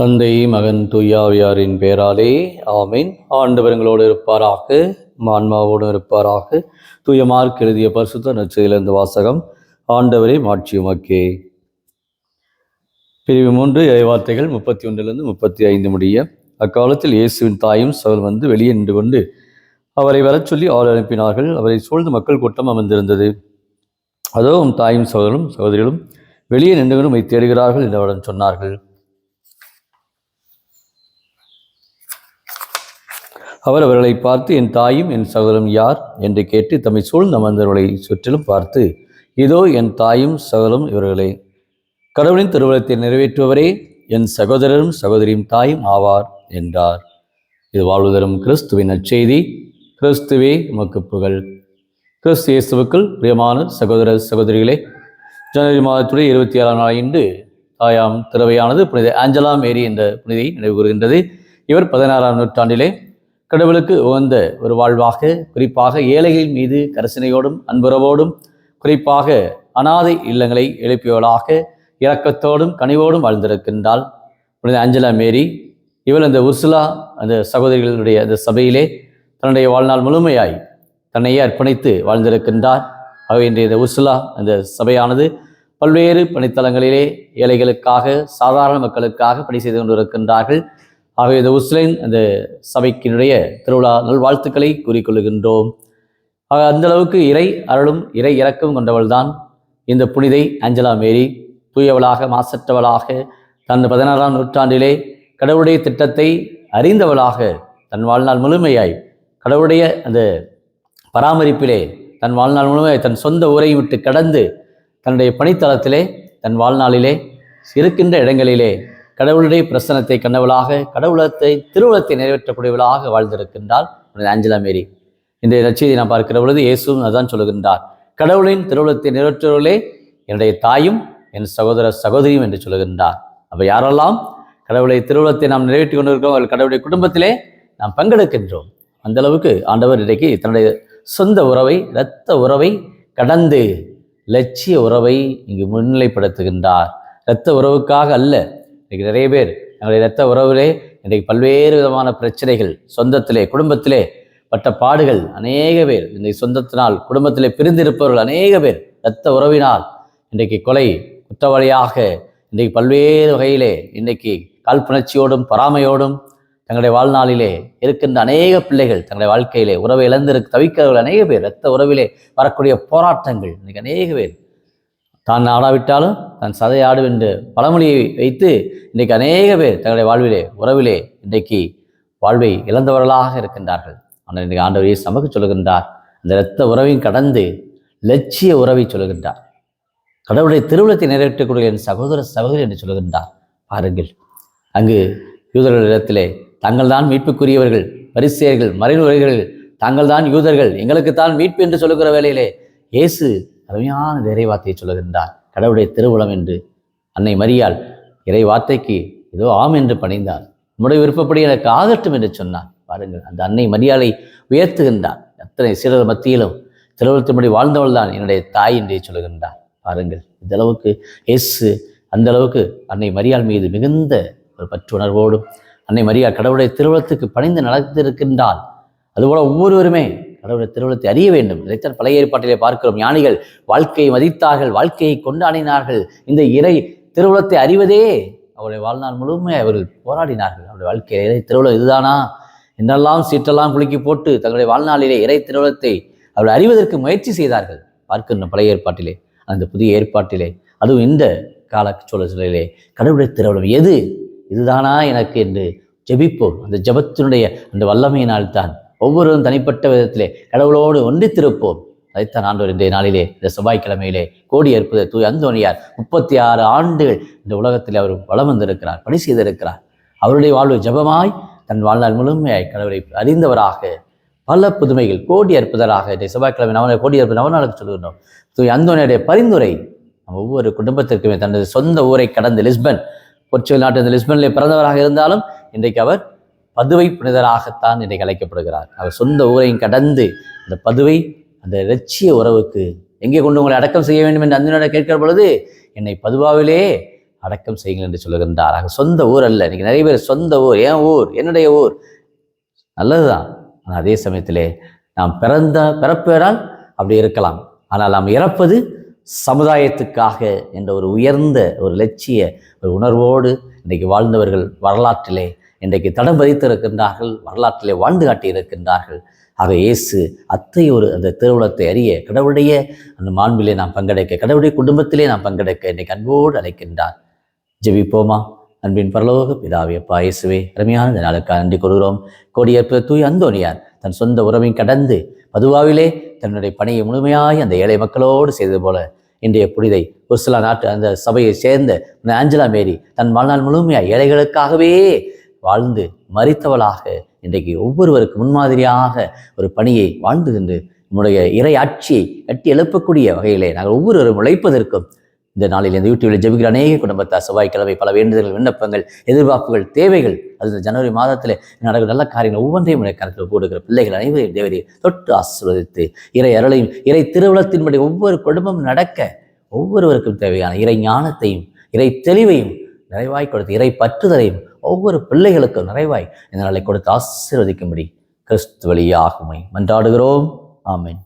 தந்தை மகன் தூயாவியாரின் பெயராலே ஆமீன். ஆண்டவர் எங்களோடு இருப்பாராக, ஆன்மாவோடு இருப்பாராக. தூய மார்க் எழுதிய பரிசுத்த நற்செய்தியிலிருந்து வாசகம். ஆண்டவரே மாட்சி உமக்கே. பிரிவு 3 இறைவார்த்தைகள் 31 35 முடிய. அக்காலத்தில் இயேசுவின் தாயும் சவுல் வந்து வெளியே நின்று கொண்டு அவரை வரச் சொல்லி ஆள் அனுப்பினார்கள். அவரை சூழ்ந்து மக்கள் கூட்டம் அமர்ந்திருந்தது. அதோ உம் தாயும் சகோதரரும் சகோதரிகளும் வெளியே நின்று கொண்டு உம்மை தேடுகிறார்கள் என்று அவரிடம் சொன்னார்கள். அவர் அவர்களை பார்த்து, என் தாயும் என் சகோதரரும் யார் என்று கேட்டு தம்மை சூழ்ந்து அமர்ந்தவர்களை சுற்றிலும் பார்த்து, இதோ என் தாயும் சகோதரரும் இவர்களே. கடவுளின் திருவுளத்தை நிறைவேற்றுபவரே என் சகோதரரும் சகோதரியும் தாயும் ஆவார் என்றார். இது வாழ்வு தரும் கிறிஸ்துவின் நற்செய்தி. கிறிஸ்துவே உமக்கு புகழ். கிறிஸ்து இயேசுவுக்குள் பிரியமான சகோதர சகோதரிகளே, ஜனவரி மாதத்துடைய 26ஆம் நாள் தாயாம் திறவையானது புனித ஆஞ்சலா மேரி என்ற புனிதை நினைவு கூறுகின்றது. இவர் 16ஆம் நூற்றாண்டிலே கடவுளுக்கு உகந்த ஒரு வாழ்வாக, குறிப்பாக ஏழைகளின் மீது கரிசனையோடும் அன்புறவோடும், குறிப்பாக அனாதை இல்லங்களை எழுப்பியவளாக இரக்கத்தோடும் கனிவோடும் வாழ்ந்திருக்கின்றாள் புனித ஆஞ்சலா மேரி. இவள் அந்த உர்சுலா அந்த சகோதரிகளுடைய அந்த சபையிலே தன்னுடைய வாழ்நாள் முழுமையாய் தன்னையே அர்ப்பணித்து வாழ்ந்திருக்கின்றார். ஆகவே இன்றைய இந்த உர்சுலா அந்த சபையானது பல்வேறு பணித்தளங்களிலே ஏழைகளுக்காக, சாதாரண மக்களுக்காக பணி செய்து கொண்டிருக்கின்றார்கள். ஆகவே இந்த உர்சுலின் அந்த சபைக்கினுடைய திருவிழா நல்வாழ்த்துக்களை கூறிக்கொள்கின்றோம். ஆக அந்த அளவுக்கு இறை அருளும் இறை இரக்கம் கொண்டவள் தான் இந்த புனிதை ஆஞ்சலா மேரி. தூயவளாக, மாசற்றவளாக, தன் 16ஆம் நூற்றாண்டிலே கடவுளுடைய திட்டத்தை அறிந்தவளாக தன் வாழ்நாள் முழுமையாய் கடவுளுடைய அந்த பராமரிப்பிலே தன் வாழ்நாள் முழுமையாய் தன் சொந்த ஊரை விட்டு கடந்து தன்னுடைய பணித்தளத்திலே தன் வாழ்நாளிலே இருக்கின்ற இடங்களிலே கடவுளுடைய பிரசனத்தை கண்டவளாக, திருவுளத்தை நிறைவேற்றக்கூடியவளாக வாழ்ந்திருக்கின்றாள் ஆஞ்சலா மேரி. இன்றைய நற்செய்தியை நாம் பார்க்கிற பொழுது இயேசுவும் அதான் சொல்லுகின்றார். கடவுளின் திருவுளத்தை நிறைவேற்றுவர்களே என்னுடைய தாயும் என் சகோதர சகோதரியும் என்று சொல்லுகின்றார். அப்போ யாரெல்லாம் கடவுளை திருவுளத்தை நாம் நிறைவேற்றி கொண்டிருக்கிறோம், அவர்கள் கடவுளுடைய குடும்பத்திலே நாம் பங்கெடுக்கின்றோம். அந்த அளவுக்கு ஆண்டவர் இன்றைக்கு தன்னுடைய சொந்த உறவை, இரத்த உறவை கடந்து லட்சிய உறவை இங்கு முன்னிலைப்படுத்துகின்றார். இரத்த உறவுக்காக அல்ல. இன்றைக்கு நிறைய பேர் எங்களுடைய இரத்த உறவிலே இன்றைக்கு பல்வேறு விதமான பிரச்சனைகள், சொந்தத்திலே குடும்பத்திலே பட்ட பாடுகள், அநேக பேர் இன்றைக்கு சொந்தத்தினால் குடும்பத்திலே பிரிந்திருப்பவர்கள் அநேக பேர் இரத்த உறவினால் இன்றைக்கு கொலை குற்றவாளியாக இன்றைக்கு பல்வேறு வகையிலே இன்றைக்கு காழ்ப்புணர்ச்சியோடும் பொறாமையோடும் தங்களுடைய வாழ்நாளிலே இருக்கின்ற அநேக பிள்ளைகள் தங்களுடைய வாழ்க்கையிலே உறவை தவிக்கிறவர்கள் அநேக பேர். இரத்த உறவிலே வரக்கூடிய போராட்டங்கள் இன்றைக்கு அநேக பேர் தான் ஆடாவிட்டாலும் தான் சதையாடும் என்று பழமொழியை வைத்து இன்றைக்கு அநேக பேர் தங்களுடைய வாழ்விலே உறவிலே இன்றைக்கு வாழ்வை இழந்தவர்களாக இருக்கின்றார்கள். ஆனால் இன்றைக்கு ஆண்டவர் இயேசு நமக்கு சொல்லுகின்றார், அந்த இரத்த உறவையும் கடந்து லட்சிய உறவை சொல்லுகின்றார். கடவுளுடைய திருவுளத்தை நிறைவேற்றக்கூடிய என் சகோதர சகோதரி என்று சொல்லுகின்றார். பாருங்கள், அங்கு யூதர்களிடத்திலே தாங்கள் தான் மீட்புக்குரியவர்கள், பரிசேயர்கள், மறைநூல்கள், தாங்கள் தான் யூதர்கள், எங்களுக்குத்தான் மீட்பு என்று சொல்லுகிற வேளையிலே இயேசு அருமையான இறை வார்த்தையை சொல்லுகின்றார். கடவுளுடைய திருவுளம் என்று அன்னை மரியாள் இறை வார்த்தைக்கு ஏதோ ஆம் என்று பணிந்தார். நம்முடைய விருப்பப்படி எனக்கு ஆகட்டும் என்று சொன்னார். பாருங்கள், அந்த அன்னை மரியாளை உயர்த்துகின்றார். அத்தனை சீடர் மத்தியிலும் திருவுளத்தின்படி வாழ்ந்தவள் தான் என்னுடைய தாய் என்றே சொல்லுகின்றார். பாருங்கள், இந்த அளவுக்கு இயேசு அந்த அளவுக்கு அன்னை மரியாள் மீது மிகுந்த ஒரு பற்றுணர்வோடும் அன்னை மரியாள் கடவுளுடைய திருவுளத்துக்கு பணிந்து நடத்திருக்கின்றாள். அதுபோல ஒவ்வொருவருமே கடவுளுடைய திருவுளத்தை அறிய வேண்டும். இதைத்தான் பழைய ஏற்பாட்டிலே பார்க்கிறோம். ஞானிகள் வாழ்க்கையை மதித்தார்கள், வாழ்க்கையை கொண்டாடினார்கள். இந்த இறை திருவுளத்தை அறிவதே அவருடைய வாழ்நாள் முழுமையாக அவர்கள் போராடினார்கள். அவருடைய வாழ்க்கையில இறை திருவுளம் இதுதானா என்றெல்லாம் சீற்றெல்லாம் குலுக்கி போட்டு தங்களுடைய வாழ்நாளிலே இறை திருவுளத்தை அவர்கள் அறிவதற்கு முயற்சி செய்தார்கள். பார்க்கின்ற பழைய ஏற்பாட்டிலே, அந்த புதிய ஏற்பாட்டிலே, அதுவும் இந்த கால சூழலிலே கடவுளுடைய திருவுளம் எது, இதுதானா எனக்கு என்று ஜெபிப்போம். அந்த ஜெபத்தினுடைய அந்த வல்லமையினால்தான் ஒவ்வொருவரும் தனிப்பட்ட விதத்திலே கடவுளோடு ஒன்றித்திருப்போம். அதைத்தான் ஆண்டவர் இன்றைய நாளிலே இந்த செவ்வாய்க்கிழமையிலே கோடி ஏற்பது தூய் அந்தோனியார் 36 ஆண்டுகள் இந்த உலகத்தில் அவர் வலம் வந்திருக்கிறார், பணி செய்திருக்கிறார். அவருடைய வாழ்வு ஜெபமாய் தன் வாழ்நாள் முழுமையாய் கடவுளை அறிந்தவராக பல புதுமைகள் கோடி அற்புதராக இந்த செவ்வாய்க்கிழமை கோடி அற்புத நவநாளுக்கு சொல்லுகின்றோம். தூய் அந்தோனியாருடைய பரிந்துரை நம்ம ஒவ்வொரு குடும்பத்திற்குமே தனது சொந்த ஊரை கடந்து லிஸ்பன், போர்ச்சுகல் நாட்டு இந்த லிஸ்பனிலே பிறந்தவராக இருந்தாலும் இன்றைக்கு அவர் பதுவை புனிதராகத்தான் இன்றைக்கு அழைக்கப்படுகிறார். அவர் சொந்த ஊரையும் கடந்து அந்த பதுவை, அந்த இலட்சிய உறவுக்கு எங்கே கொண்டு உங்களை அடக்கம் செய்ய வேண்டும் என்று அந்தனோட கேட்கிற பொழுது என்னை பதுவாவிலே அடக்கம் செய்யுங்கள் என்று சொல்லுகின்றார். சொந்த ஊர் அல்ல. இன்னைக்கு நிறைய பேர் சொந்த ஊர், என் ஊர், என்னுடைய ஊர் நல்லதுதான். ஆனால் அதே சமயத்திலே நாம் பிறப்பேரால் அப்படி இருக்கலாம். ஆனால் நாம் இறப்பது சமுதாயத்துக்காக என்ற ஒரு உயர்ந்த ஒரு லட்சிய ஒரு உணர்வோடு இன்றைக்கு வாழ்ந்தவர்கள் வரலாற்றிலே இன்றைக்கு தடம் பதித்திருக்கின்றார்கள், வரலாற்றிலே வாழ்ந்து காட்டியிருக்கின்றார்கள். ஆக இயேசு ஒரு அந்த திருவுளத்தை அறிய, கடவுளுடைய அந்த மாண்பிலே நாம் பங்கெடுக்க, கடவுளுடைய குடும்பத்திலே நாம் பங்கெடுக்க இன்றைக்கு அன்போடு அழைக்கின்றார். ஜெபிப்போமா. அன்பின் பரலோக பிதாவே, அப்பா இயேசுவே, அருமையான இந்த நாளுக்காக நன்றி கூறுகிறோம். கோடியற்ப தூய் அந்தோனியார் தன் சொந்த உறவையும் கடந்து பதுவாவிலே தன்னுடைய பணியை முழுமையாய் அந்த ஏழை மக்களோடு செய்தது போல இன்றைய புனிதை உர்சுலா நாட்டு அந்த சபையை சேர்ந்த ஆஞ்சலா மேரி தன் வாழ்நாள் முழுமையாய் ஏழைகளுக்காகவே வாழ்ந்து மரித்தவளாக இன்றைக்கு ஒவ்வொருவருக்கு முன்மாதிரியாக ஒரு பணியை வாழ்ந்து நின்று நம்முடைய இறை ஆட்சியை கட்டி எழுப்பக்கூடிய வகையிலே நாங்கள் ஒவ்வொருவரும் உழைப்பதற்கும் இந்த நாளில் இந்த யூடியூபில் ஜெபிக்கிற அநேக குடும்பத்தார் செவ்வாய்க்கிழமை பல வேண்டுதல்கள், விண்ணப்பங்கள், எதிர்பார்ப்புகள், தேவைகள், அது இந்த ஜனவரி மாதத்தில் நடக்கிற நல்ல காரியங்கள் ஒவ்வொன்றையும் கருத்தில் போடுகிற பிள்ளைகள் அனைவரையும் தேவரையை தொட்டு ஆசீர்வதித்து இறை அருளையும் இறை திருவுளத்தின்படி ஒவ்வொரு குடும்பம் நடக்க ஒவ்வொருவருக்கும் தேவையான இறை ஞானத்தையும் இறை தெளிவையும் நிறைவாய் கொடுத்து இறை பற்றுதலையும் ஒவ்வொரு பிள்ளைகளுக்கும் நிறைவாய் இந்த நாளை கொடுத்து ஆசீர்வதிக்கும்படி கிறிஸ்து வழியாகுமை மன்றாடுகிறோம். ஆமென்.